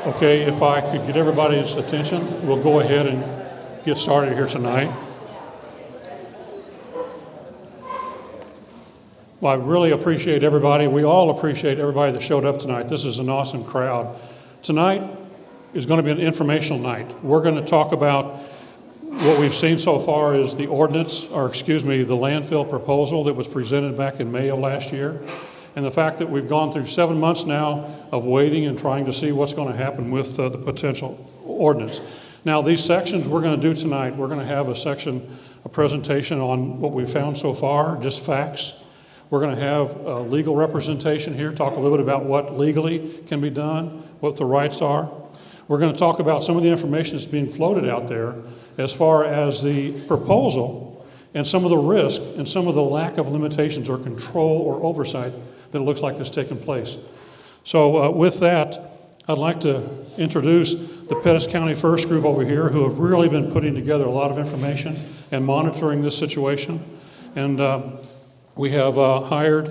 Okay, if I could get everybody's attention, we'll go ahead and get started here tonight. Well, I really appreciate everybody. We all appreciate everybody that showed up tonight. This is an awesome crowd. Tonight is going to be an informational night. We're going to talk about what we've seen so far is the the landfill proposal that was presented back in May of last year. And the fact that we've gone through 7 months now of waiting and trying to see what's going to happen with the potential ordinance. Now, these sections we're going to do tonight, we're going to have a presentation on what we've found so far, just facts. We're going to have legal representation here, talk a little bit about what legally can be done, what the rights are. We're going to talk about some of the information that's being floated out there as far as the proposal and some of the risk and some of the lack of limitations or control or oversight that it looks like is taking place. So with that, I'd like to introduce the Pettis County First group over here who have really been putting together a lot of information and monitoring this situation. And we have hired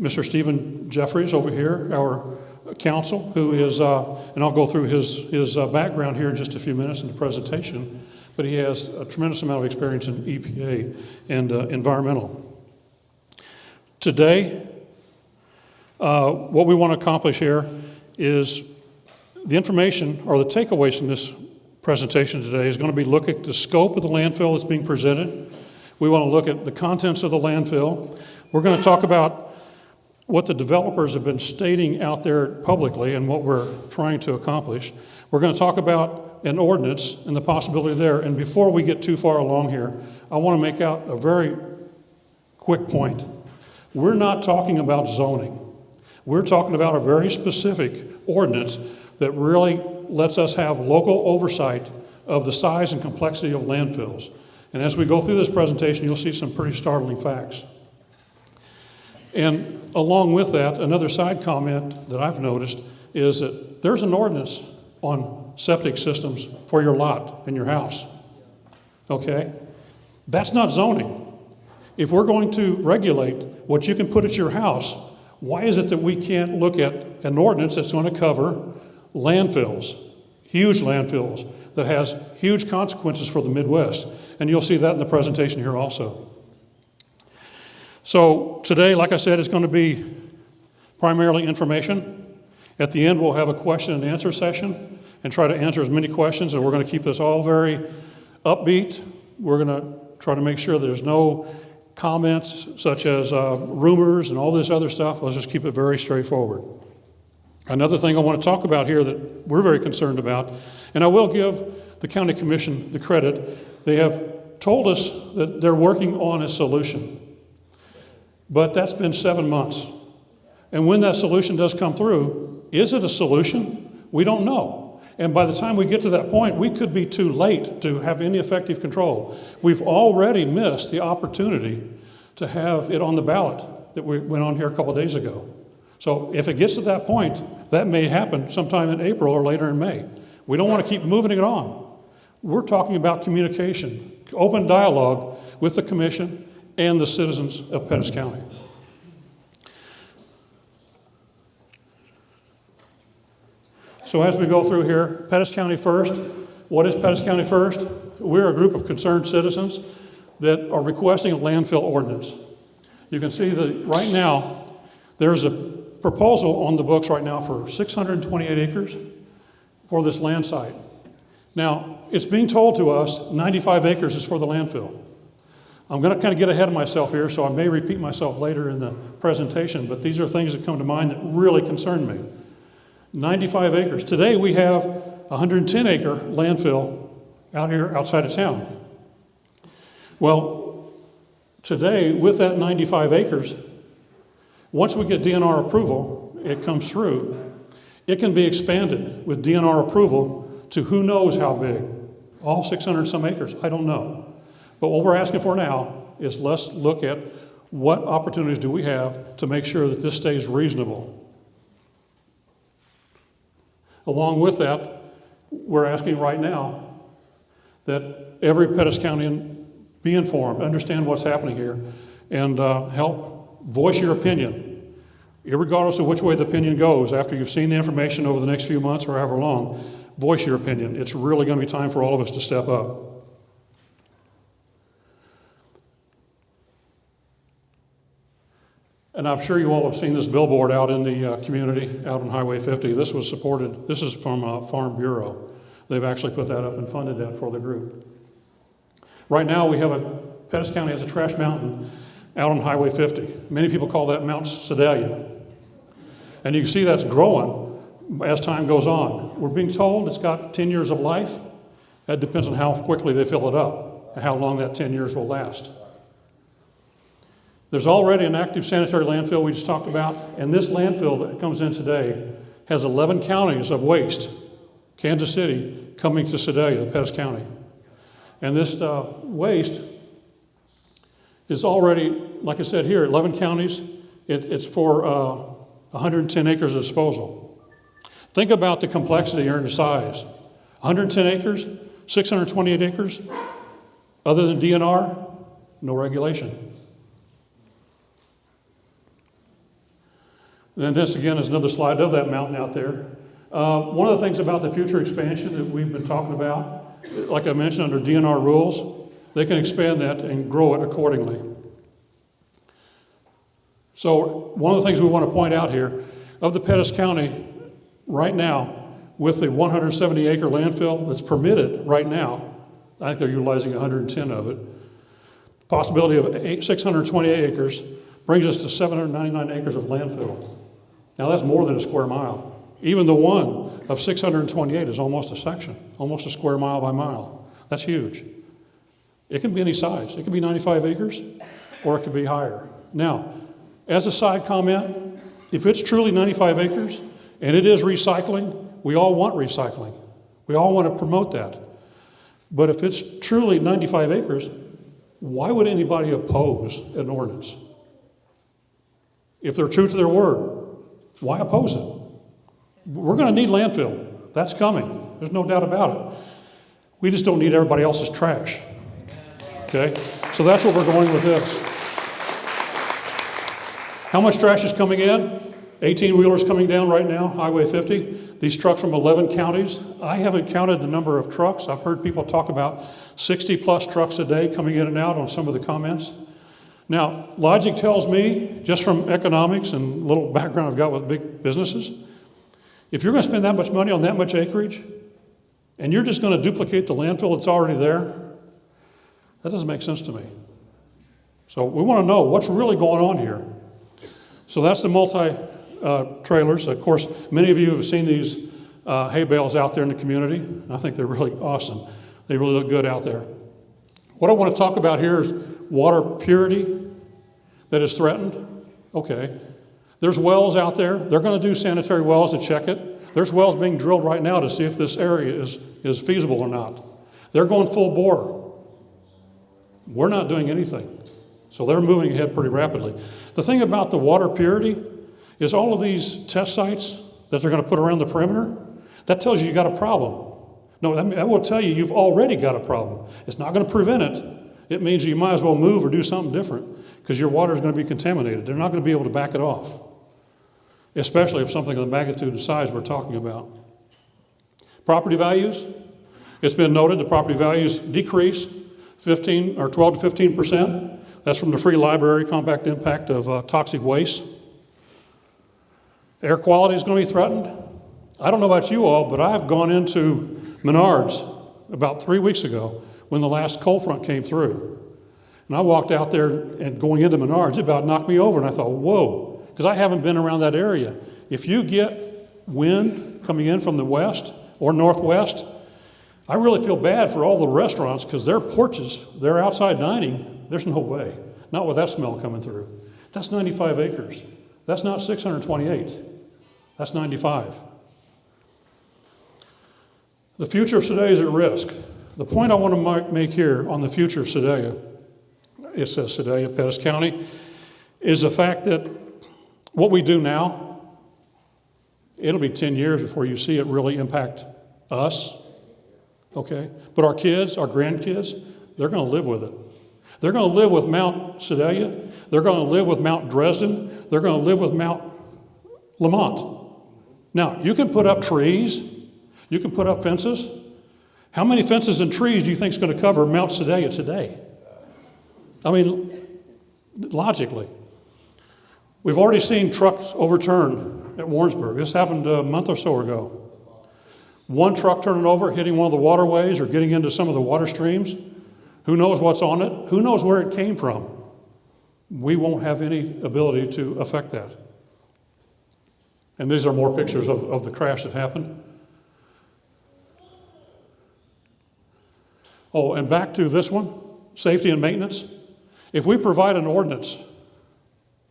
Mr. Stephen Jeffries over here, our counsel, who is, and I'll go through his background here in just a few minutes in the presentation, but he has a tremendous amount of experience in EPA and environmental. Today, what we want to accomplish here is the information or the takeaways from this presentation today is going to be look at the scope of the landfill that's being presented. We want to look at the contents of the landfill. We're going to talk about what the developers have been stating out there publicly and what we're trying to accomplish. We're going to talk about an ordinance and the possibility there. And before we get too far along here, I want to make out a very quick point. We're not talking about zoning. We're talking about a very specific ordinance that really lets us have local oversight of the size and complexity of landfills. And as we go through this presentation, you'll see some pretty startling facts. And along with that, another side comment that I've noticed is that there's an ordinance on septic systems for your lot and your house. Okay? That's not zoning. If we're going to regulate what you can put at your house, why is it that we can't look at an ordinance that's going to cover landfills, huge landfills, that has huge consequences for the Midwest? And you'll see that in the presentation here also. So today, like I said, it's going to be primarily information. At the end, we'll have a question and answer session and try to answer as many questions, and we're going to keep this all very upbeat. We're going to try to make sure there's no comments such as rumors and all this other stuff. Let's just keep it very straightforward. Another thing I want to talk about here that we're very concerned about, and I will give the county commission the credit, they have told us that they're working on a solution. But that's been 7 months. And when that solution does come through, is it a solution? We don't know. And by the time we get to that point, we could be too late to have any effective control. We've already missed the opportunity to have it on the ballot that we went on here a couple of days ago. So if it gets to that point, that may happen sometime in April or later in May. We don't want to keep moving it on. We're talking about communication, open dialogue with the commission and the citizens of Pettis County. So as we go through here, Pettis County First. What is Pettis County First? We're a group of concerned citizens that are requesting a landfill ordinance. You can see that right now, there's a proposal on the books right now for 628 acres for this land site. Now, it's being told to us 95 acres is for the landfill. I'm going to kind of get ahead of myself here, so I may repeat myself later in the presentation, but these are things that come to mind that really concern me. 95 acres. Today we have a 110-acre landfill out here outside of town. Well, today with that 95 acres, once we get DNR approval, it comes through, it can be expanded with DNR approval to who knows how big. All 600 some acres, I don't know. But what we're asking for now is let's look at what opportunities do we have to make sure that this stays reasonable. Along with that, we're asking right now that every Pettis County be informed, understand what's happening here, and help voice your opinion. Irregardless of which way the opinion goes, after you've seen the information over the next few months or however long, voice your opinion. It's really going to be time for all of us to step up. And I'm sure you all have seen this billboard out in the community, out on Highway 50. This was supported, this is from Farm Bureau. They've actually put that up and funded that for the group. Right now, Pettis County has a trash mountain out on Highway 50. Many people call that Mount Sedalia. And you can see that's growing as time goes on. We're being told it's got 10 years of life. That depends on how quickly they fill it up and how long that 10 years will last. There's already an active sanitary landfill we just talked about, and this landfill that comes in today has 11 counties of waste, Kansas City, coming to Sedalia, Pettis County. And this waste is already, like I said here, 11 counties. It's for 110 acres of disposal. Think about the complexity and the size. 110 acres, 628 acres. Other than DNR, no regulation. And then this again is another slide of that mountain out there. One of the things about the future expansion that we've been talking about, like I mentioned, under DNR rules, they can expand that and grow it accordingly. So one of the things we want to point out here, of the Pettis County right now, with the 170-acre landfill that's permitted right now, I think they're utilizing 110 of it. Possibility of 628 acres brings us to 799 acres of landfill. Now that's more than a square mile. Even the one of 628 is almost a section, almost a square mile by mile. That's huge. It can be any size. It can be 95 acres, or it could be higher. Now, as a side comment, if it's truly 95 acres, and it is recycling, we all want recycling. We all want to promote that. But if it's truly 95 acres, why would anybody oppose an ordinance? If they're true to their word, why oppose it? We're going to need landfill. That's coming. There's no doubt about it. We just don't need everybody else's trash. Okay? So that's what we're going with this. How much trash is coming in? 18-wheelers coming down right now, Highway 50. These trucks from 11 counties. I haven't counted the number of trucks. I've heard people talk about 60-plus trucks a day coming in and out on some of the comments. Now, logic tells me, just from economics and little background I've got with big businesses, if you're going to spend that much money on that much acreage, and you're just going to duplicate the landfill that's already there, that doesn't make sense to me. So we want to know what's really going on here. So that's the multi-trailers. Of course, many of you have seen these hay bales out there in the community. I think they're really awesome. They really look good out there. What I want to talk about here is water purity that is threatened. Okay. There's wells out there. They're going to do sanitary wells to check it. There's wells being drilled right now to see if this area is feasible or not. They're going full bore. We're not doing anything. So they're moving ahead pretty rapidly. The thing about the water purity is all of these test sites that they're going to put around the perimeter, that tells you got a problem. No, that will tell you you've already got a problem. It's not going to prevent it. It means you might as well move or do something different because your water is going to be contaminated. They're not going to be able to back it off, especially if something of the magnitude and size we're talking about. Property values. It's been noted the property values decrease 15 or 12 to 15%. That's from the Free Library Compact Impact of Toxic Waste. Air quality is going to be threatened. I don't know about you all, but I've gone into Menards about 3 weeks ago when the last cold front came through. And I walked out there and going into Menards, it about knocked me over. And I thought, whoa, because I haven't been around that area. If you get wind coming in from the west or northwest, I really feel bad for all the restaurants because their porches, their outside dining, there's no way. Not with that smell coming through. That's 95 acres. That's not 628. That's 95. The future of Sedalia is at risk. The point I want to make here on the future of Sedalia, it says Sedalia, Pettis County, is the fact that what we do now, it'll be 10 years before you see it really impact us, okay? But our kids, our grandkids, they're going to live with it. They're going to live with Mount Sedalia. They're going to live with Mount Dresden. They're going to live with Mount Lamont. Now, you can put up trees, you can put up fences. How many fences and trees do you think is going to cover Mount Sedalia today? I mean, logically. We've already seen trucks overturn at Warrensburg. This happened a month or so ago. One truck turning over, hitting one of the waterways or getting into some of the water streams. Who knows what's on it? Who knows where it came from? We won't have any ability to affect that. And these are more pictures of the crash that happened. Oh, and back to this one, safety and maintenance. If we provide an ordinance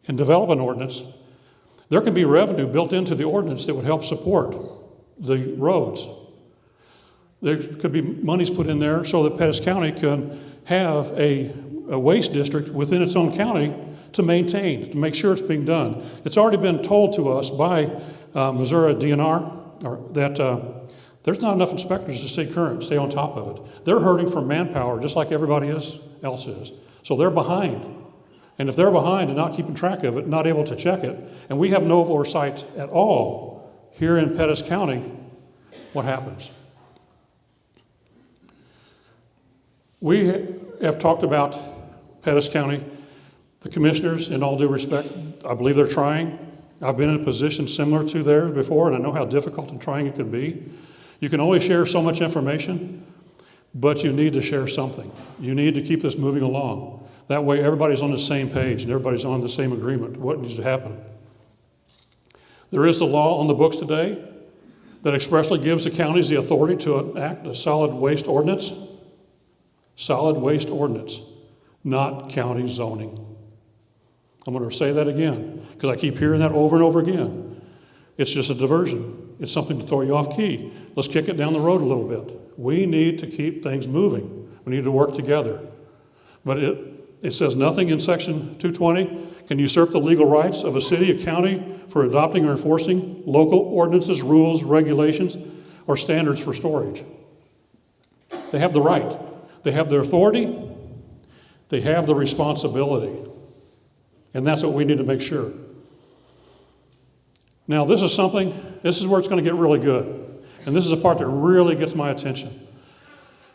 and develop an ordinance, there can be revenue built into the ordinance that would help support the roads. There could be monies put in there so that Pettis County can have a waste district within its own county to maintain, to make sure it's being done. It's already been told to us by Missouri DNR that there's not enough inspectors to stay current, stay on top of it. They're hurting for manpower just like everybody else is. So they're behind. And if they're behind and not keeping track of it, not able to check it, and we have no oversight at all here in Pettis County, what happens? We have talked about Pettis County. The commissioners, in all due respect, I believe they're trying. I've been in a position similar to theirs before, and I know how difficult and trying it can be. You can only share so much information, but you need to share something. You need to keep this moving along. That way everybody's on the same page and everybody's on the same agreement. What needs to happen? There is a law on the books today that expressly gives the counties the authority to enact a solid waste ordinance. Solid waste ordinance, not county zoning. I'm going to say that again because I keep hearing that over and over again. It's just a diversion. It's something to throw you off key. Let's kick it down the road a little bit. We need to keep things moving. We need to work together. But it says nothing in section 220 can usurp the legal rights of a city or county for adopting or enforcing local ordinances, rules, regulations, or standards for storage. They have the right. They have the authority. They have the responsibility. And that's what we need to make sure. Now, this is where it's going to get really good. And this is the part that really gets my attention.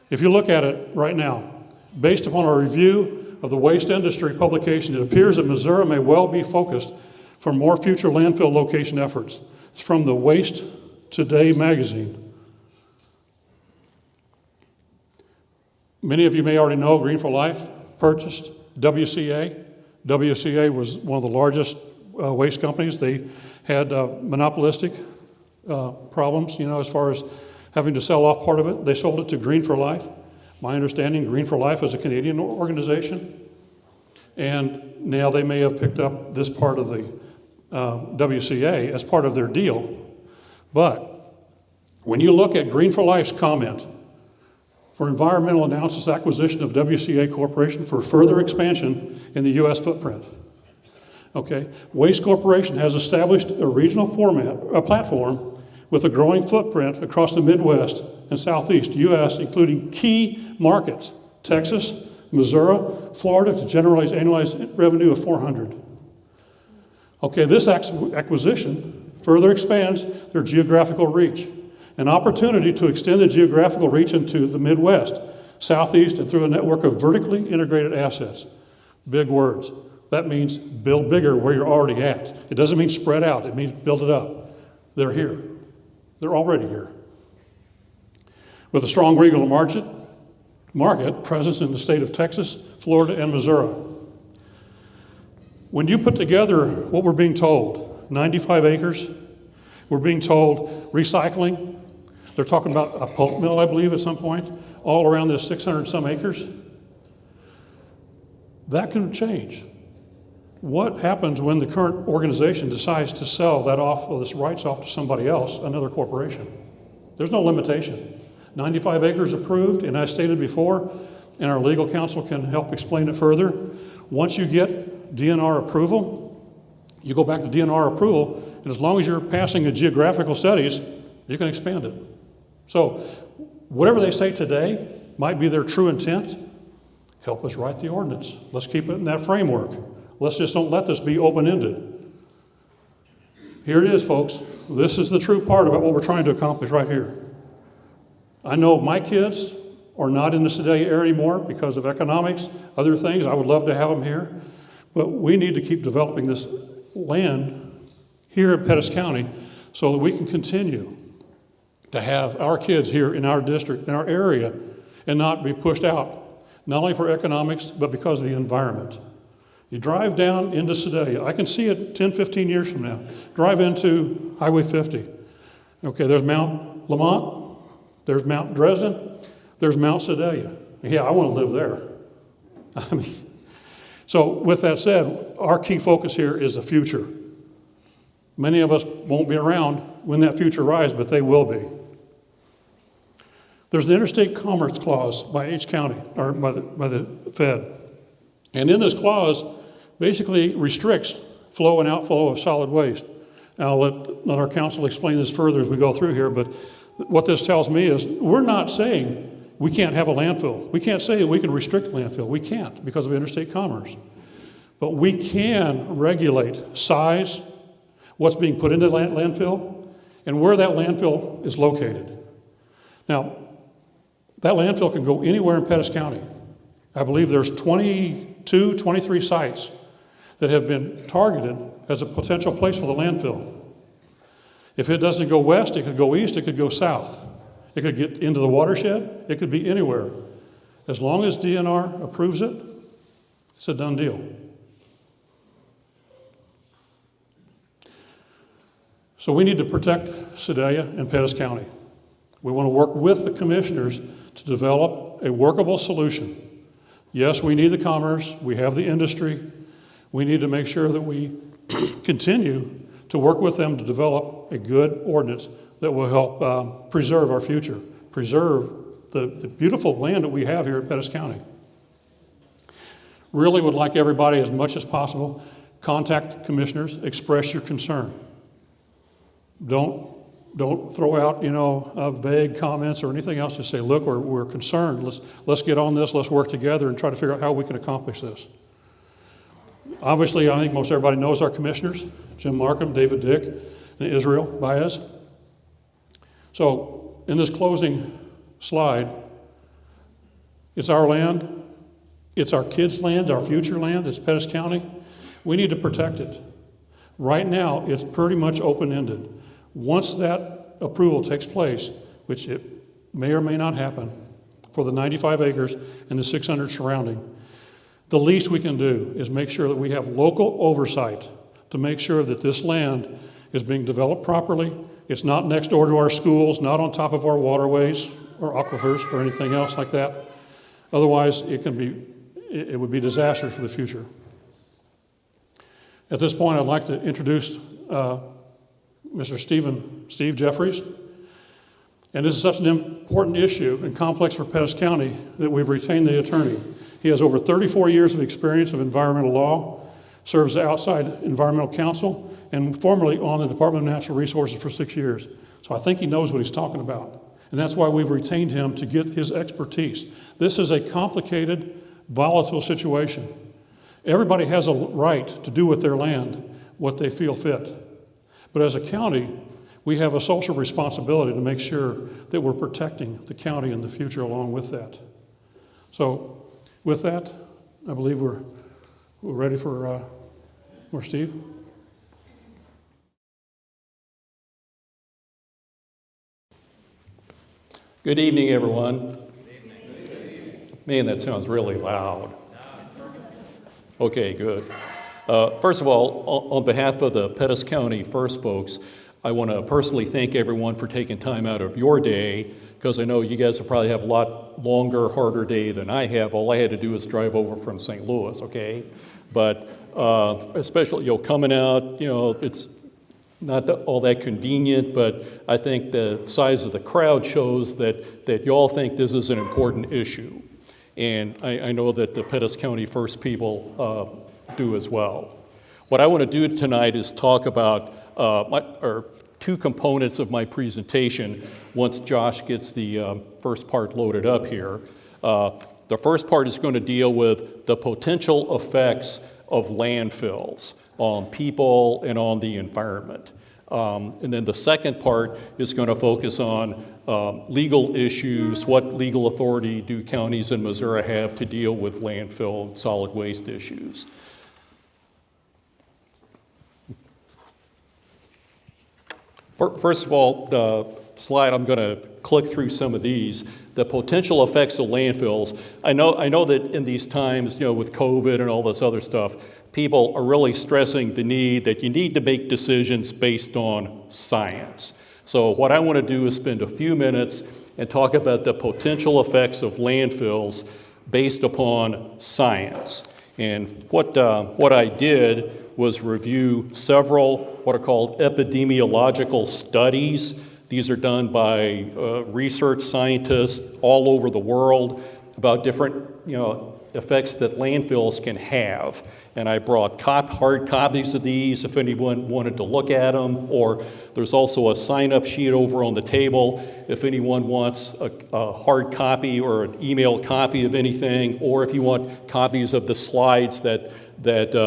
If you look at it right now, based upon our review of the waste industry publication, it appears that Missouri may well be focused for more future landfill location efforts. It's from the Waste Today magazine. Many of you may already know Green for Life purchased WCA. WCA was one of the largest waste companies. They had monopolistic problems, as far as having to sell off part of it. They sold it to Green for Life. My understanding, Green for Life is a Canadian organization. And now they may have picked up this part of the WCA as part of their deal. But when you look at Green for Life's comment, for environmental analysis acquisition of WCA Corporation for further expansion in the U.S. footprint. Okay, Waste Corporation has established a regional platform with a growing footprint across the Midwest and Southeast U.S., including key markets, Texas, Missouri, Florida, to generate annualized revenue of $400. Okay, this acquisition further expands their geographical reach, an opportunity to extend the geographical reach into the Midwest, Southeast, and through a network of vertically integrated assets. Big words. That means build bigger where you're already at. It doesn't mean spread out. It means build it up. They're here. They're already here. With a strong regional market presence in the state of Texas, Florida, and Missouri. When you put together what we're being told, 95 acres, we're being told recycling. They're talking about a pulp mill, I believe, at some point, all around this 600 some acres. That can change. What happens when the current organization decides to sell that off, or this rights off to somebody else, another corporation? There's no limitation. 95 acres approved, and as stated before, and our legal counsel can help explain it further. Once you get DNR approval, you go back to DNR approval, and as long as you're passing the geographical studies, you can expand it. So whatever they say today might be their true intent. Help us write the ordinance. Let's keep it in that framework. Let's just don't let this be open-ended. Here it is, folks. This is the true part about what we're trying to accomplish right here. I know my kids are not in the Sedalia area anymore because of economics, other things. I would love to have them here. But we need to keep developing this land here in Pettis County so that we can continue to have our kids here in our district, in our area, and not be pushed out, not only for economics, but because of the environment. You drive down into Sedalia, I can see it 10, 15 years from now. Drive into Highway 50. Okay, there's Mount Lamont, there's Mount Dresden, there's Mount Sedalia. Yeah, I want to live there. I mean, so with that said, our key focus here is the future. Many of us won't be around when that future arrives, but they will be. There's the Interstate Commerce Clause by each county, or by the Fed. And in this clause, basically restricts flow and outflow of solid waste. Now, I'll let our council explain this further as we go through here, but what this tells me is we're not saying we can't have a landfill. We can't say that we can restrict landfill. We can't because of interstate commerce. But we can regulate size, what's being put into landfill, and where that landfill is located. Now, that landfill can go anywhere in Pettis County. I believe there's 22, 23 sites that have been targeted as a potential place for the landfill. If it doesn't go west, it could go east, it could go south. It could get into the watershed, it could be anywhere. As long as DNR approves it, it's a done deal. So we need to protect Sedalia and Pettis County. We want to work with the commissioners to develop a workable solution. Yes, we need the commerce, we have the industry. We need to make sure that we continue to work with them to develop a good ordinance that will help preserve our future, preserve the beautiful land that we have here in Pettis County. Really would like everybody, as much as possible, contact the commissioners, express your concern. Don't throw out, vague comments or anything else. Just say, look, we're concerned. Let's get on this. Let's work together and try to figure out how we can accomplish this. Obviously, I think most everybody knows our commissioners, Jim Markham, David Dick, and Israel Baez. So in this closing slide, it's our land. It's our kids' land, our future land. It's Pettis County. We need to protect it. Right now, it's pretty much open-ended. Once that approval takes place, which it may or may not happen, for the 95 acres and the 600 surrounding, the least we can do is make sure that we have local oversight to make sure that this land is being developed properly. It's not next door to our schools, not on top of our waterways or aquifers or anything else like that. Otherwise, it would be disaster for the future. At this point, I'd like to introduce Mr. Steve Jeffries. And this is such an important issue and complex for Pettis County that we've retained the attorney. He has over 34 years of experience of environmental law, serves outside environmental counsel, and formerly on the Department of Natural Resources for 6 years. So I think he knows what he's talking about. And that's why we've retained him to get his expertise. This is a complicated, volatile situation. Everybody has a right to do with their land what they feel fit. But as a county, we have a social responsibility to make sure that we're protecting the county in the future along with that. So with that, I believe we're ready for more Steve. Good evening, everyone. Good evening. Man, that sounds really loud. Okay, good. First of all, on behalf of the Pettis County First folks, I want to personally thank everyone for taking time out of your day, because I know you guys will probably have a lot longer, harder day than I have. All I had to do was drive over from St. Louis, okay? But especially, coming out, it's not all that convenient, but I think the size of the crowd shows that y'all think this is an important issue. And I know that the Pettis County First people do as well. What I want to do tonight is talk about two components of my presentation once Josh gets the first part loaded up here. The first part is going to deal with the potential effects of landfills. on people and on the environment. And then the second part is going to focus on legal issues. What legal authority do counties in Missouri have to deal with landfill and solid waste issues? First of all, the slide, I'm going to click through some of these. The potential effects of landfills. I know that in these times, with COVID and all this other stuff, people are really stressing the need that you need to make decisions based on science. So what I want to do is spend a few minutes and talk about the potential effects of landfills based upon science. And what I did was review several what are called epidemiological studies. These are done by research scientists all over the world about different effects that landfills can have. And I brought hard copies of these if anyone wanted to look at them, or there's also a sign-up sheet over on the table if anyone wants a hard copy or an emailed copy of anything, or if you want copies of the slides that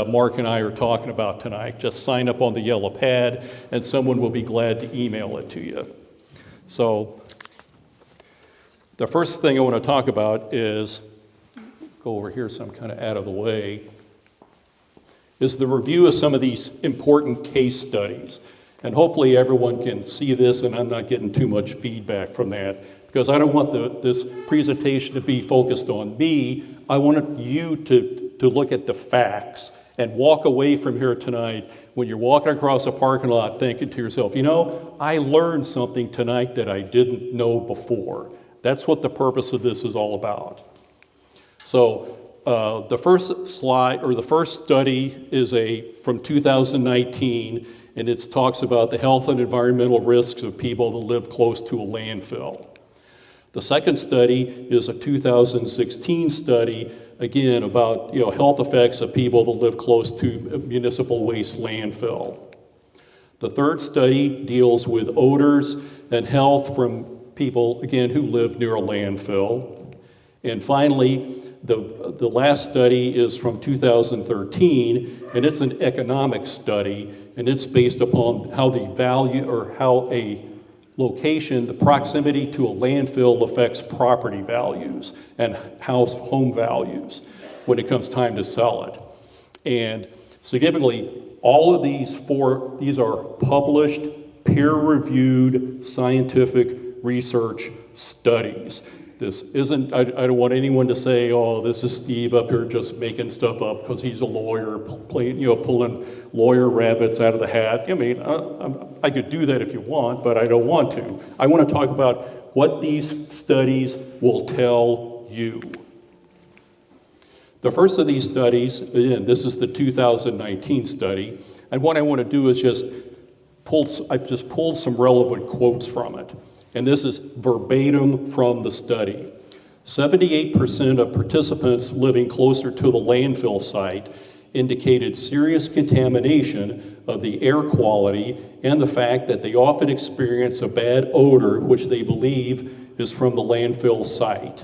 Mark and I are talking about tonight. Just sign up on the yellow pad and someone will be glad to email it to you. So the first thing I want to talk about is, go over here so I'm kind of out of the way, is the review of some of these important case studies. And hopefully everyone can see this and I'm not getting too much feedback from that, because I don't want this presentation to be focused on me. I want you to look at the facts and walk away from here tonight when you're walking across a parking lot thinking to yourself, I learned something tonight that I didn't know before. That's what the purpose of this is all about. So the first slide, or the first study, is from 2019, and it talks about the health and environmental risks of people that live close to a landfill. The second study is a 2016 study, again, about health effects of people that live close to a municipal waste landfill. The third study deals with odors and health from people, again, who live near a landfill. And finally, the last study is from 2013, and it's an economic study, and it's based upon how the value, or how a location, the proximity to a landfill affects property values and home values when it comes time to sell it. And significantly, all of these are published, peer-reviewed scientific research studies. This isn't, I don't want anyone to say, oh, this is Steve up here just making stuff up because he's a lawyer, pulling lawyer rabbits out of the hat. I mean, I could do that if you want, but I don't want to. I want to talk about what these studies will tell you. The first of these studies, again, this is the 2019 study, and what I want to do is I just pulled some relevant quotes from it. And this is verbatim from the study. 78% of participants living closer to the landfill site indicated serious contamination of the air quality and the fact that they often experience a bad odor, which they believe is from the landfill site.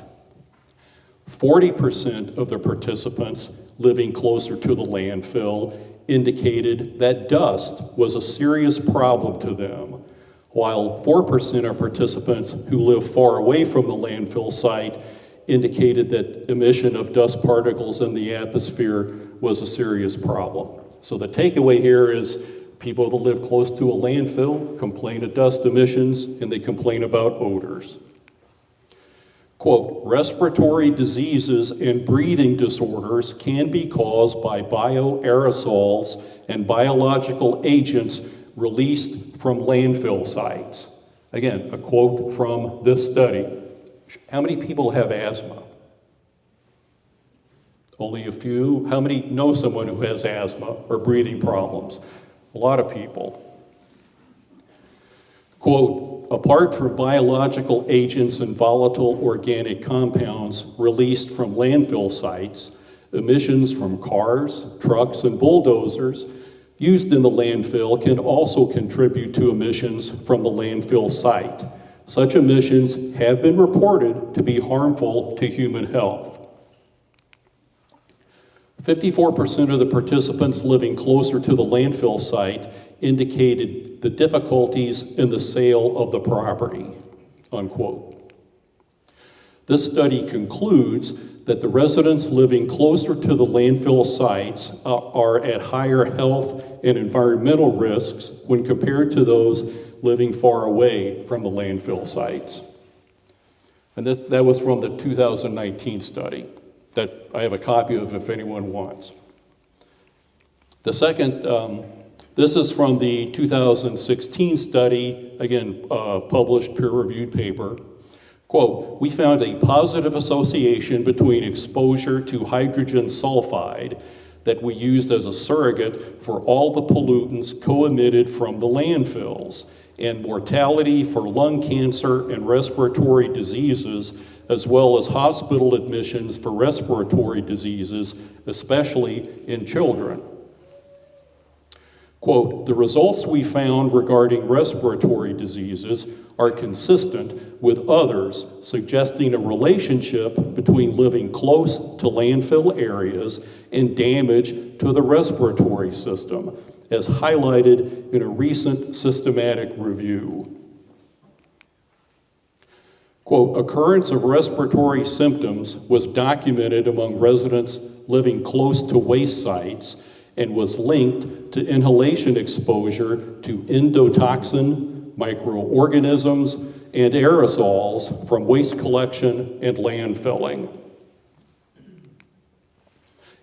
40% of the participants living closer to the landfill indicated that dust was a serious problem to them, while 4% of participants who live far away from the landfill site indicated that emission of dust particles in the atmosphere was a serious problem. So the takeaway here is people that live close to a landfill complain of dust emissions and they complain about odors. Quote, respiratory diseases and breathing disorders can be caused by bioaerosols and biological agents released from landfill sites. Again, a quote from this study. How many people have asthma? Only a few. How many know someone who has asthma or breathing problems? A lot of people. Quote, apart from biological agents and volatile organic compounds released from landfill sites, emissions from cars, trucks, and bulldozers used in the landfill can also contribute to emissions from the landfill site. Such emissions have been reported to be harmful to human health. 54% of the participants living closer to the landfill site indicated the difficulties in the sale of the property, unquote. This study concludes that the residents living closer to the landfill sites are at higher health and environmental risks when compared to those living far away from the landfill sites. And that was from the 2019 study that I have a copy of if anyone wants. The second, this is from the 2016 study, again, published peer-reviewed paper. Quote, we found a positive association between exposure to hydrogen sulfide that we used as a surrogate for all the pollutants co-emitted from the landfills and mortality for lung cancer and respiratory diseases, as well as hospital admissions for respiratory diseases, especially in children. Quote, the results we found regarding respiratory diseases are consistent with others, suggesting a relationship between living close to landfill areas and damage to the respiratory system, as highlighted in a recent systematic review. Quote, occurrence of respiratory symptoms was documented among residents living close to waste sites and was linked to inhalation exposure to endotoxin, microorganisms, and aerosols from waste collection and landfilling.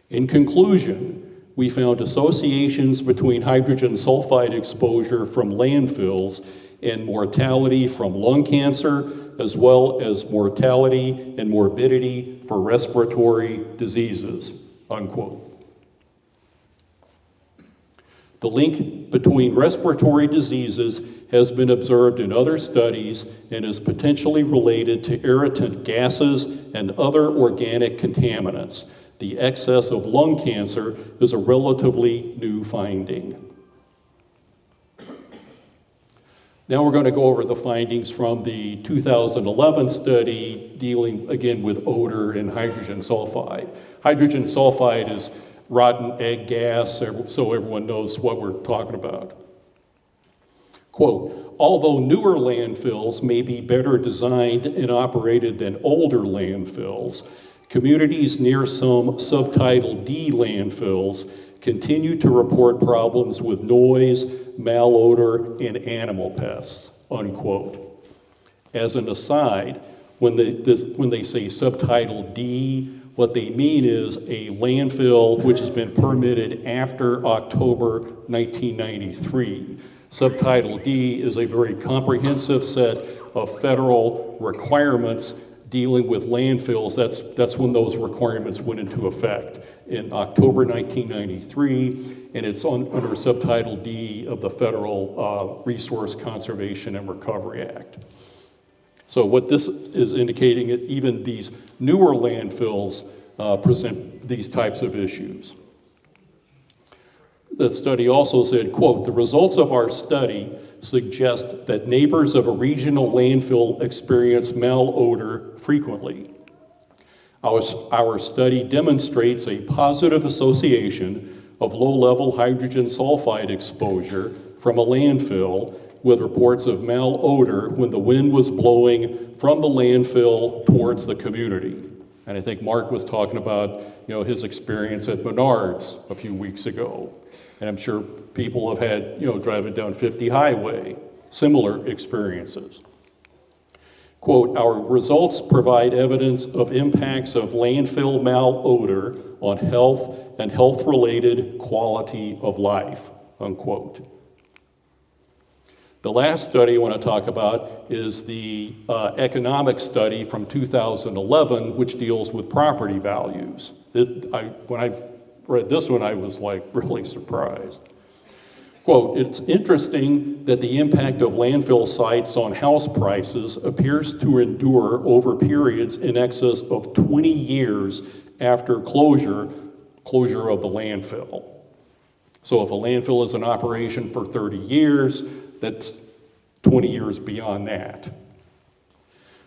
In conclusion, we found associations between hydrogen sulfide exposure from landfills and mortality from lung cancer, as well as mortality and morbidity for respiratory diseases, unquote. The link between respiratory diseases has been observed in other studies and is potentially related to irritant gases and other organic contaminants. The excess of lung cancer is a relatively new finding. Now we're going to go over the findings from the 2011 study dealing again with odor and hydrogen sulfide. Hydrogen sulfide is rotten egg gas, so everyone knows what we're talking about. Quote, although newer landfills may be better designed and operated than older landfills, communities near some Subtitle D landfills continue to report problems with noise, malodor, and animal pests, unquote. As an aside, when they say Subtitle D, what they mean is a landfill which has been permitted after October 1993. Subtitle D is a very comprehensive set of federal requirements dealing with landfills. That's when those requirements went into effect in October 1993, and it's under Subtitle D of the Federal Resource Conservation and Recovery Act. So what this is indicating, even these newer landfills present these types of issues. The study also said, quote, the results of our study suggest that neighbors of a regional landfill experience malodor frequently. Our study demonstrates a positive association of low-level hydrogen sulfide exposure from a landfill with reports of malodor when the wind was blowing from the landfill towards the community. And I think Mark was talking about, his experience at Menards a few weeks ago. And I'm sure people have had, driving down 50 Highway, similar experiences. Quote, our results provide evidence of impacts of landfill malodor on health and health-related quality of life, unquote. The last study I want to talk about is the economic study from 2011, which deals with property values. When I read this one, I was really surprised. Quote, it's interesting that the impact of landfill sites on house prices appears to endure over periods in excess of 20 years after closure of the landfill. So if a landfill is in operation for 30 years, that's 20 years beyond that.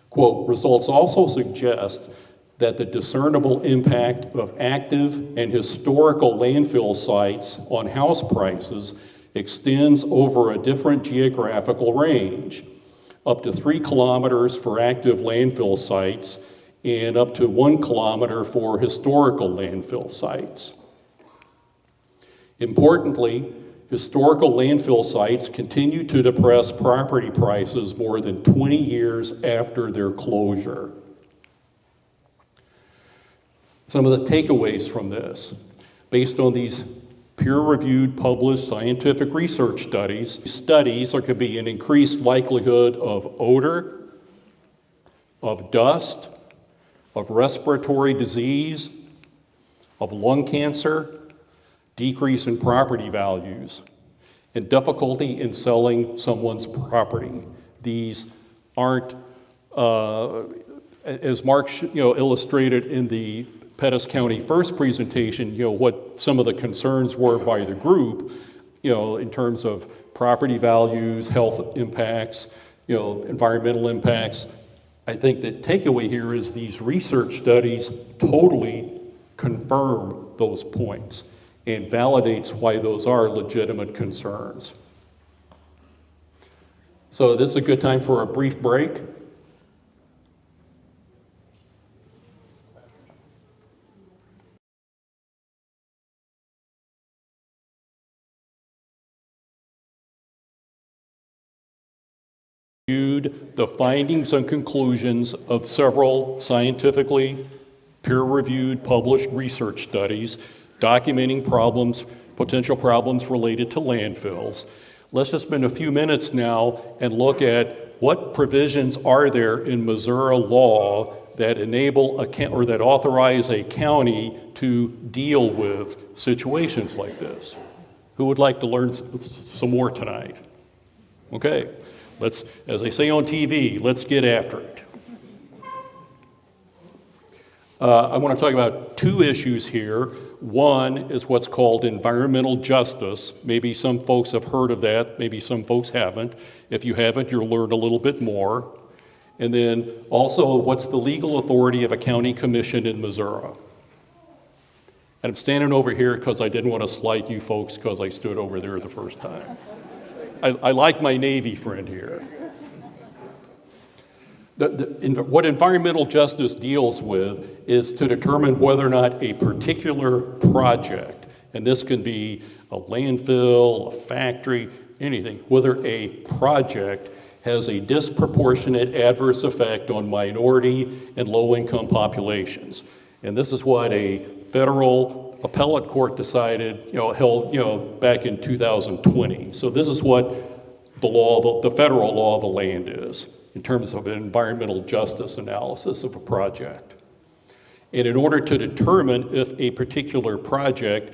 Quote, results also suggest that the discernible impact of active and historical landfill sites on house prices extends over a different geographical range, up to 3 kilometers for active landfill sites and up to 1 kilometer for historical landfill sites. Importantly, historical landfill sites continue to depress property prices more than 20 years after their closure. Some of the takeaways from this, based on these peer-reviewed, published scientific research studies, there could be an increased likelihood of odor, of dust, of respiratory disease, of lung cancer, decrease in property values, and difficulty in selling someone's property. These aren't, as Mark illustrated in the Pettis County first presentation, what some of the concerns were by the group, in terms of property values, health impacts, environmental impacts. I think the takeaway here is these research studies totally confirm those points and validates why those are legitimate concerns. So this is a good time for a brief break. The findings and conclusions of several scientifically peer-reviewed published research studies documenting potential problems related to landfills. Let's just spend a few minutes now and look at what provisions are there in Missouri law that enable or that authorize a county to deal with situations like this. Who would like to learn some more tonight? Okay. Let's, as they say on TV, let's get after it. I want to talk about 2 issues here. One is what's called environmental justice. Maybe some folks have heard of that, maybe some folks haven't. If you haven't, you'll learn a little bit more. And then also, what's the legal authority of a county commission in Missouri? And I'm standing over here because I didn't want to slight you folks because I stood over there the first time. I like my Navy friend here. What environmental justice deals with is to determine whether or not a particular project, and this can be a landfill, a factory, anything, whether a project has a disproportionate adverse effect on minority and low-income populations. And this is what a federal appellate court decided, held, back in 2020. So this is what the federal law of the land is in terms of an environmental justice analysis of a project. And in order to determine if a particular project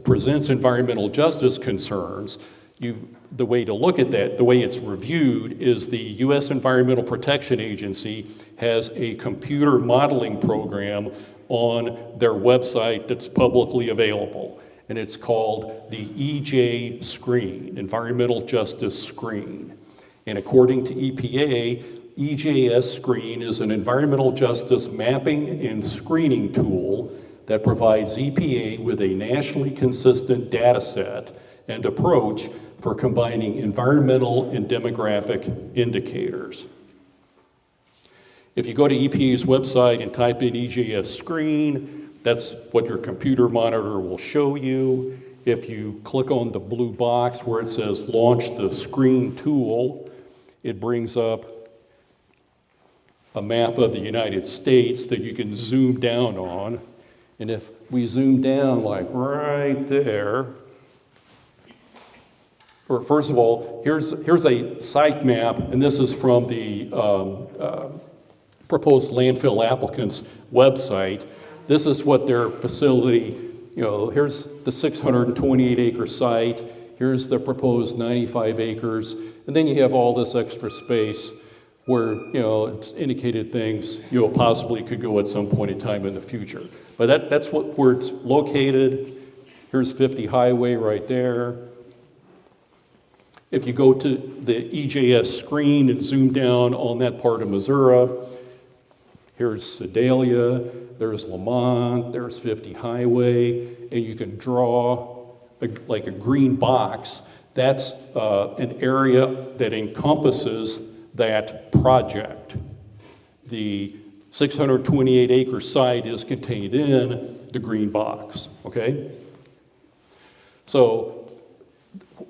presents environmental justice concerns, the way to look at that, the way it's reviewed, is the U.S. Environmental Protection Agency has a computer modeling program on their website that's publicly available. And it's called the EJ Screen, Environmental Justice Screen. And according to EPA, EJS Screen is an environmental justice mapping and screening tool that provides EPA with a nationally consistent data set and approach for combining environmental and demographic indicators. If you go to EPA's website and type in EJS Screen, that's what your computer monitor will show you. If you click on the blue box where it says launch the screen tool, it brings up a map of the United States that you can zoom down on. And if we zoom down like right there, or first of all, here's a site map, and this is from the proposed landfill applicant's website. This is what their facility, here's the 628 acre site, here's the proposed 95 acres, and then you have all this extra space where, it's indicated things, possibly could go at some point in time in the future. But that's where it's located. Here's 50 Highway right there. If you go to the EJS screen and zoom down on that part of Missouri, Here's Sedalia, there's Lamont, there's 50 Highway, and you can draw like a green box. That's an area that encompasses that project. The 628-acre site is contained in the green box, okay? So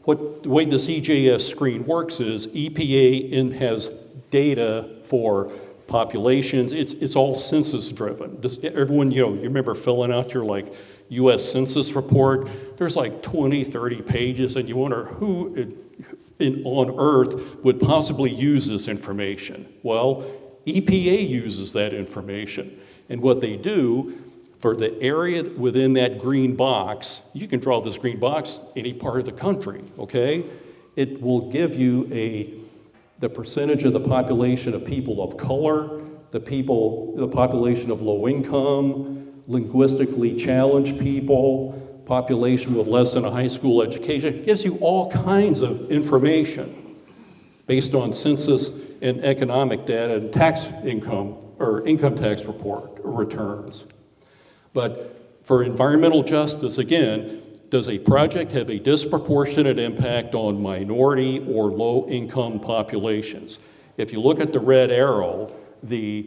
the way this EJS screen works is EPA has data for populations. It's all census driven. Everyone, you remember filling out your like US Census report? There's like 20, 30 pages, and you wonder who on earth would possibly use this information. Well, EPA uses that information. And what they do for the area within that green box, you can draw this green box any part of the country, okay? It will give you the percentage of the population of people of color, the population of low income, linguistically challenged people, population with less than a high school education. It gives you all kinds of information based on census and economic data and tax income or income tax report or returns. But for environmental justice, again, does a project have a disproportionate impact on minority or low-income populations? If you look at the red arrow, the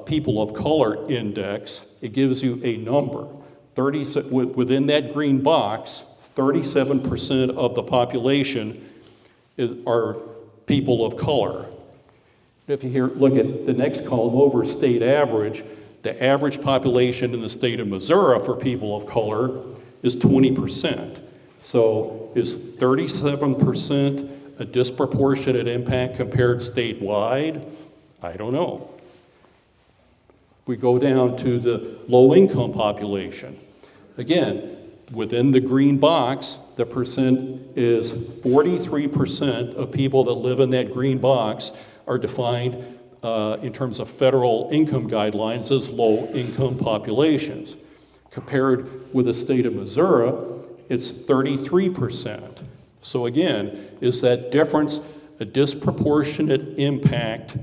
people of color index, it gives you a number. Within that green box, 37% of the population are people of color. If you look at the next column over, state average, the average population in the state of Missouri for people of color is 20%. So is 37% a disproportionate impact compared statewide? I don't know. We go down to the low-income population. Again, within the green box, the percent is 43% of people that live in that green box are defined in terms of federal income guidelines as low-income populations. Compared with the state of Missouri, it's 33%. So again, is that difference a disproportionate impact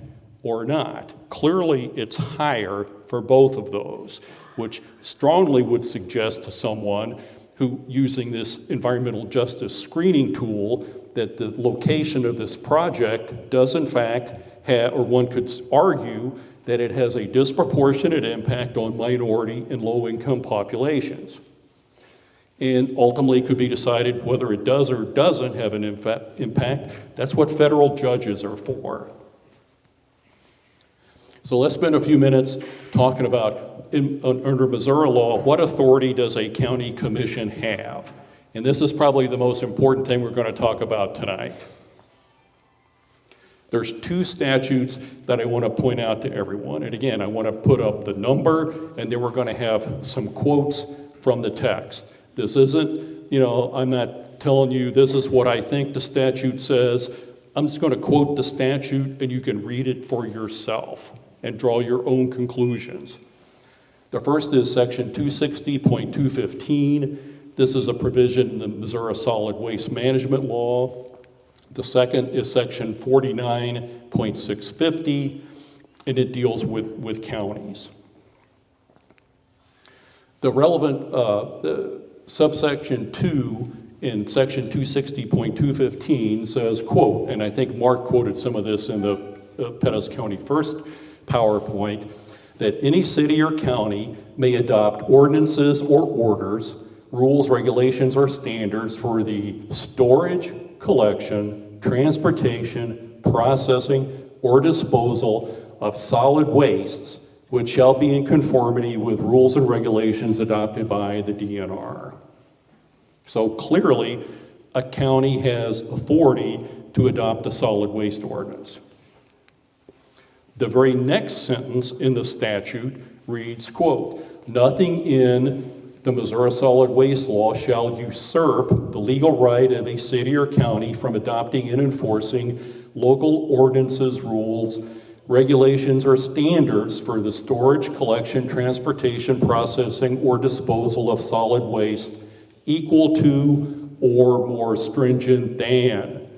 or not? Clearly, it's higher for both of those, which strongly would suggest to someone who using this environmental justice screening tool that the location of this project does in fact have, or one could argue that it has a disproportionate impact on minority and low-income populations. And ultimately could be decided whether it does or doesn't have an impact. That's what federal judges are for. So let's spend a few minutes talking about, under Missouri law, what authority does a county commission have? And this is probably the most important thing we're going to talk about tonight. There's two statutes that I want to point out to everyone. And again, I want to put up the number, and then we're going to have some quotes from the text. This isn't, I'm not telling you this is what I think the statute says. I'm just going to quote the statute, and you can read it for yourself and draw your own conclusions. The first is section 260.215. This is a provision in the Missouri Solid Waste Management Law. The second is section 49.650, and it deals with counties. The relevant subsection 2 in section 260.215 says, quote, and I think Mark quoted some of this in the Pettis County First PowerPoint, that any city or county may adopt ordinances or orders, rules, regulations, or standards for the storage, collection, transportation, processing, or disposal of solid wastes, which shall be in conformity with rules and regulations adopted by the DNR. So clearly, a county has authority to adopt a solid waste ordinance. The very next sentence in the statute reads, quote, nothing in the Missouri Solid Waste Law shall usurp the legal right of a city or county from adopting and enforcing local ordinances, rules, regulations, or standards for the storage, collection, transportation, processing, or disposal of solid waste equal to or more stringent than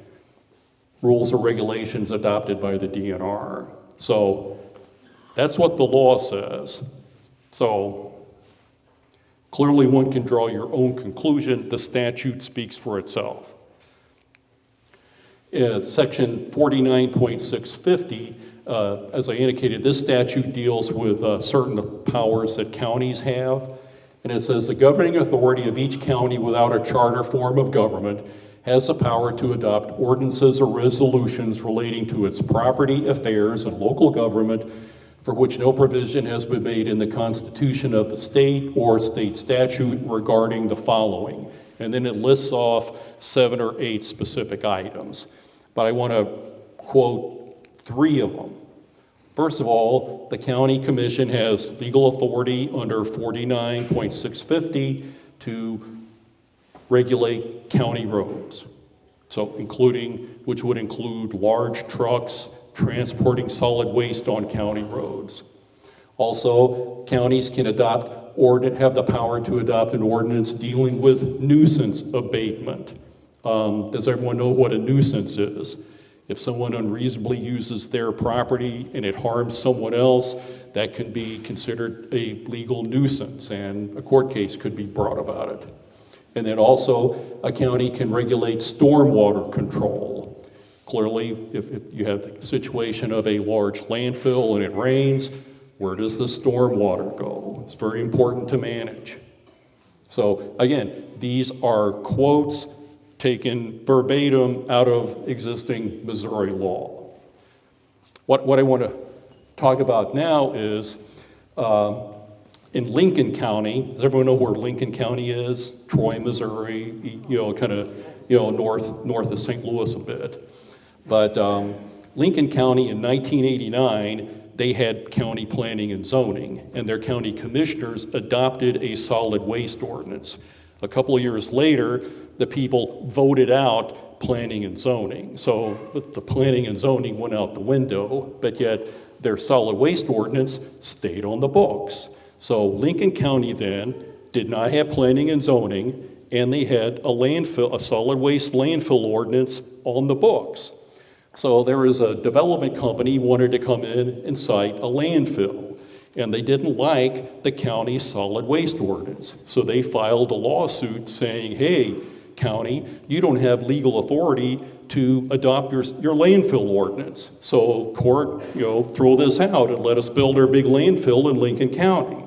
rules or regulations adopted by the DNR. So That's what the law says. So clearly one can draw your own conclusion. The statute speaks for itself. Section 49.650, as I indicated, this statute deals with certain powers that counties have. And it says the governing authority of each county without a charter form of government has the power to adopt ordinances or resolutions relating to its property affairs and local government for which no provision has been made in the Constitution of the state or state statute regarding the following. And then it lists off 7 or 8 specific items. But I want to quote 3 of them. First of all, the county commission has legal authority under 49.650 to regulate county roads. So which would include large trucks transporting solid waste on county roads. Also, counties can have the power to adopt an ordinance dealing with nuisance abatement. Does everyone know what a nuisance is? If someone unreasonably uses their property and it harms someone else, that can be considered a legal nuisance, and a court case could be brought about it. And then also, a county can regulate stormwater control. Clearly, if you have the situation of a large landfill and it rains, where does the stormwater go? It's very important to manage. So again, these are quotes taken verbatim out of existing Missouri law. What I want to talk about now is in Lincoln County. Does everyone know where Lincoln County is? Troy, Missouri, kind of north of St. Louis a bit. But Lincoln County in 1989, they had county planning and zoning, and their county commissioners adopted a solid waste ordinance. A couple of years later, the people voted out planning and zoning. So the planning and zoning went out the window, but yet their solid waste ordinance stayed on the books. So Lincoln County then did not have planning and zoning, and they had a solid waste landfill ordinance on the books. So there was a development company wanted to come in and site a landfill, and they didn't like the county's solid waste ordinance. So they filed a lawsuit saying, hey, county, you don't have legal authority to adopt your landfill ordinance. So court, throw this out and let us build our big landfill in Lincoln County.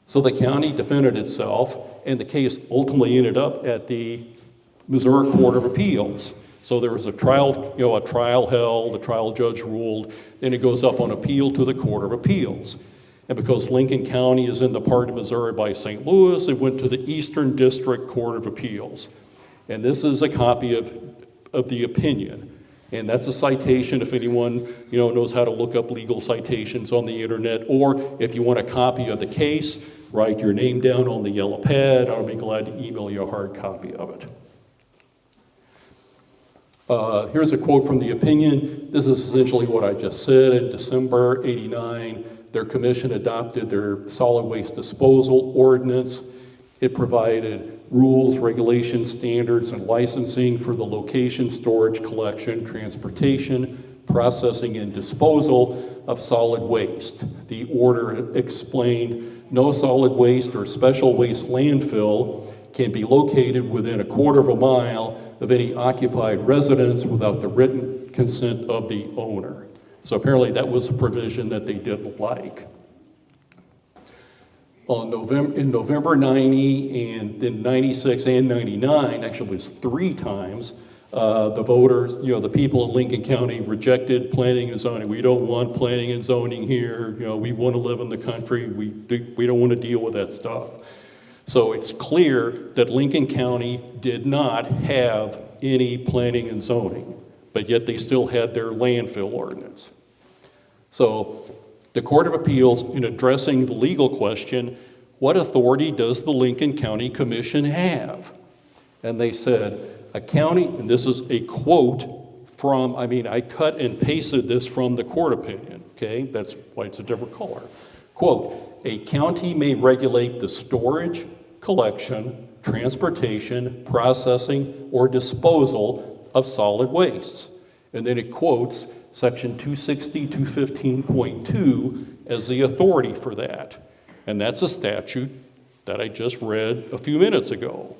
So the county defended itself, and the case ultimately ended up at the Missouri Court of Appeals. So there was a trial held, the trial judge ruled, then it goes up on appeal to the Court of Appeals. And because Lincoln County is in the part of Missouri by St. Louis, it went to the Eastern District Court of Appeals. And this is a copy of the opinion. And that's a citation if anyone knows how to look up legal citations on the internet, or if you want a copy of the case, write your name down on the yellow pad. I'll be glad to email you a hard copy of it. Here's a quote from the opinion. This is essentially what I just said. In December '89, their commission adopted their solid waste disposal ordinance. It provided rules, regulations, standards, and licensing for the location, storage, collection, transportation, processing, and disposal of solid waste. The order explained no solid waste or special waste landfill can be located within a quarter of a mile of any occupied residence without the written consent of the owner. So apparently that was a provision that they didn't like. In November 90 and then 96 and 99, actually it was 3 times, the voters, the people in Lincoln County rejected planning and zoning. We don't want planning and zoning here. We want to live in the country. We don't want to deal with that stuff. So it's clear that Lincoln County did not have any planning and zoning, but yet they still had their landfill ordinance. So the Court of Appeals, in addressing the legal question, what authority does the Lincoln County Commission have? And they said, a county, and this is a quote from, I cut and pasted this from the court opinion, okay? That's why it's a different color. Quote, a county may regulate the storage, collection, transportation, processing, or disposal of solid waste. And then it quotes Section 260, 215.2 as the authority for that. And that's a statute that I just read a few minutes ago.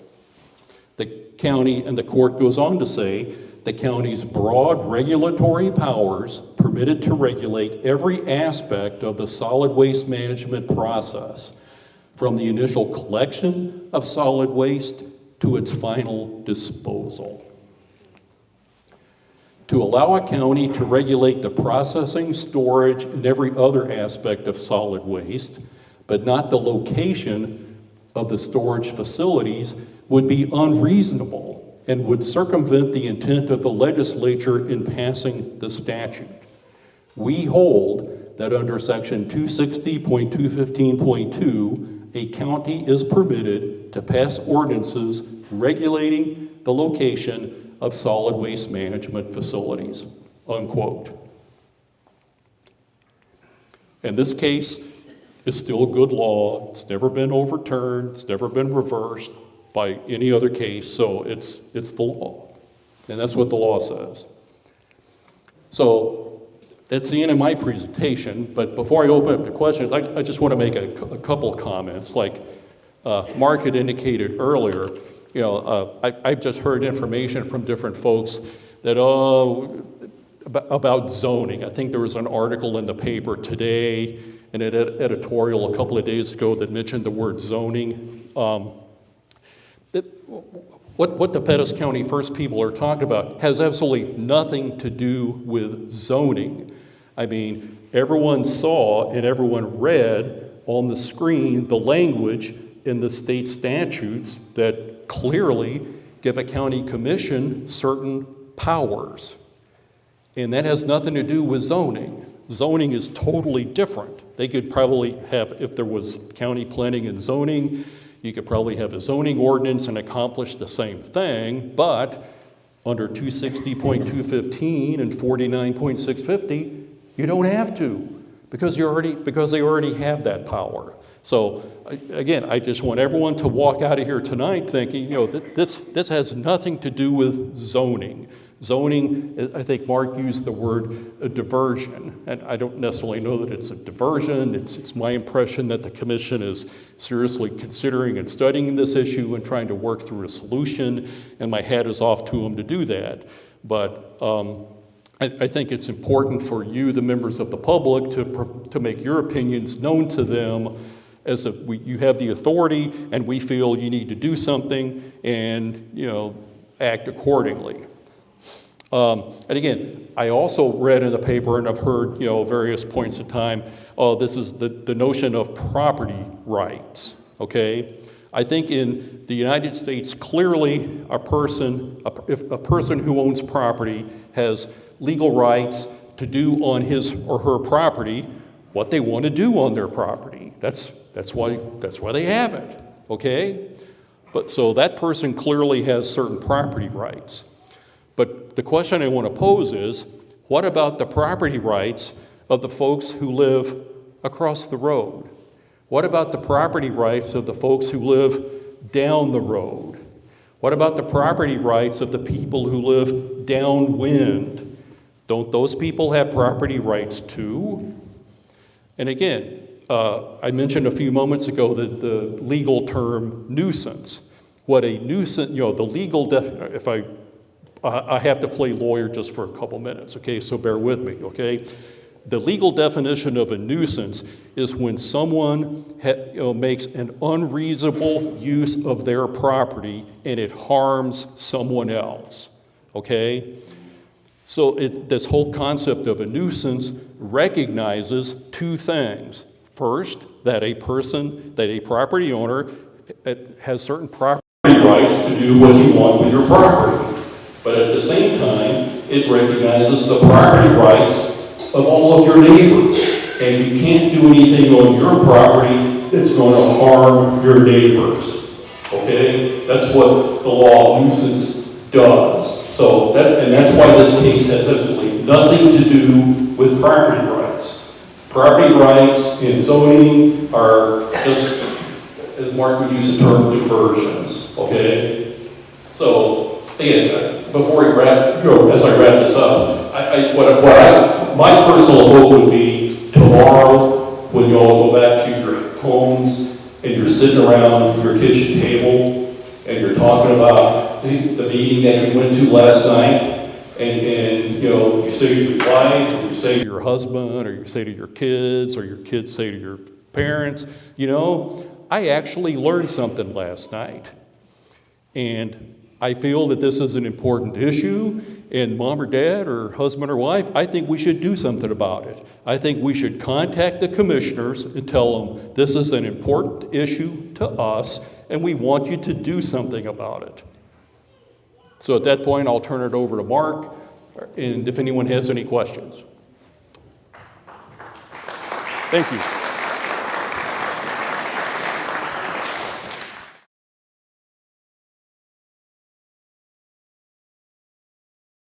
The county, and the court goes on to say, the county's broad regulatory powers permitted to regulate every aspect of the solid waste management process, from the initial collection of solid waste to its final disposal. To allow a county to regulate the processing, storage, and every other aspect of solid waste, but not the location of the storage facilities, would be unreasonable and would circumvent the intent of the legislature in passing the statute. We hold that under section 260.215.2, a county is permitted to pass ordinances regulating the location of solid waste management facilities, unquote. And this case is still good law. It's never been overturned. It's never been reversed by any other case, so it's the law. And that's what the law says. So that's the end of my presentation, but before I open up to questions, I just want to make a couple comments. Like Mark had indicated earlier, you know, I've just heard information from different folks that, about zoning. I think there was an article in the paper today and an editorial a couple of days ago that mentioned the word zoning. What the Pettis County First people are talking about has absolutely nothing to do with zoning. I mean, everyone saw and everyone read on the screen the language in the state statutes that clearly give a county commission certain powers. And that has nothing to do with zoning. Zoning is totally different. They could probably have, if there was county planning and zoning, you could probably have a zoning ordinance and accomplish the same thing, but under 260.215 and 49.650, you don't have to, because they already have that power. So again, I just want everyone to walk out of here tonight thinking, you know, this has nothing to do with zoning. Zoning, I think Mark used the word a diversion, and I don't necessarily know that it's a diversion. It's my impression that the commission is seriously considering and studying this issue and trying to work through a solution, and my hat is off to them to do that. But I think it's important for you, the members of the public, to make your opinions known to them, as you have the authority and we feel you need to do something, and, you know, act accordingly. And again, I also read in the paper, and I've heard, you know, various points in time, this is the notion of property rights, okay? I think in the United States, clearly a person who owns property has legal righs to do on his or her property what they want to do on their property. That's why they have it, okay? But so that person clearly has certain property rights. But the question I want to pose is, what about the property rights of the folks who live across the road? What about the property rights of the folks who live down the road? What about the property rights of the people who live downwind? Don't those people have property rights too? And again, I mentioned a few moments ago that the legal term nuisance. What a nuisance, you know, the legal, if I have to play lawyer just for a couple minutes, okay, so bear with me, okay? The legal definition of a nuisance is when someone makes an unreasonable use of their property and it harms someone else, okay? So this whole concept of a nuisance recognizes two things. First, that a property owner has certain property rights to do what you want with your property. But at the same time, it recognizes the property rights of all of your neighbors. And you can't do anything on your property that's going to harm your neighbors. Okay? That's what the law of nuisance does. So that's why this case has absolutely nothing to do with property rights. Property rights in zoning are just, as Mark would use the term, diversions. Okay? So again, before we wrap, as I wrap this up, what My personal hope would be tomorrow, when you all go back to your homes and you're sitting around your kitchen table and you're talking about the meeting that you went to last night, and you know, you say to your wife, or you say to your husband, or you say to your kids, or your kids say to your parents, you know, I actually learned something last night. And I feel that this is an important issue, and mom or dad or husband or wife, I think we should do something about it. I think we should contact the commissioners and tell them this is an important issue to us, and we want you to do something about it. So at that point, I'll turn it over to Mark, and if anyone has any questions. Thank you.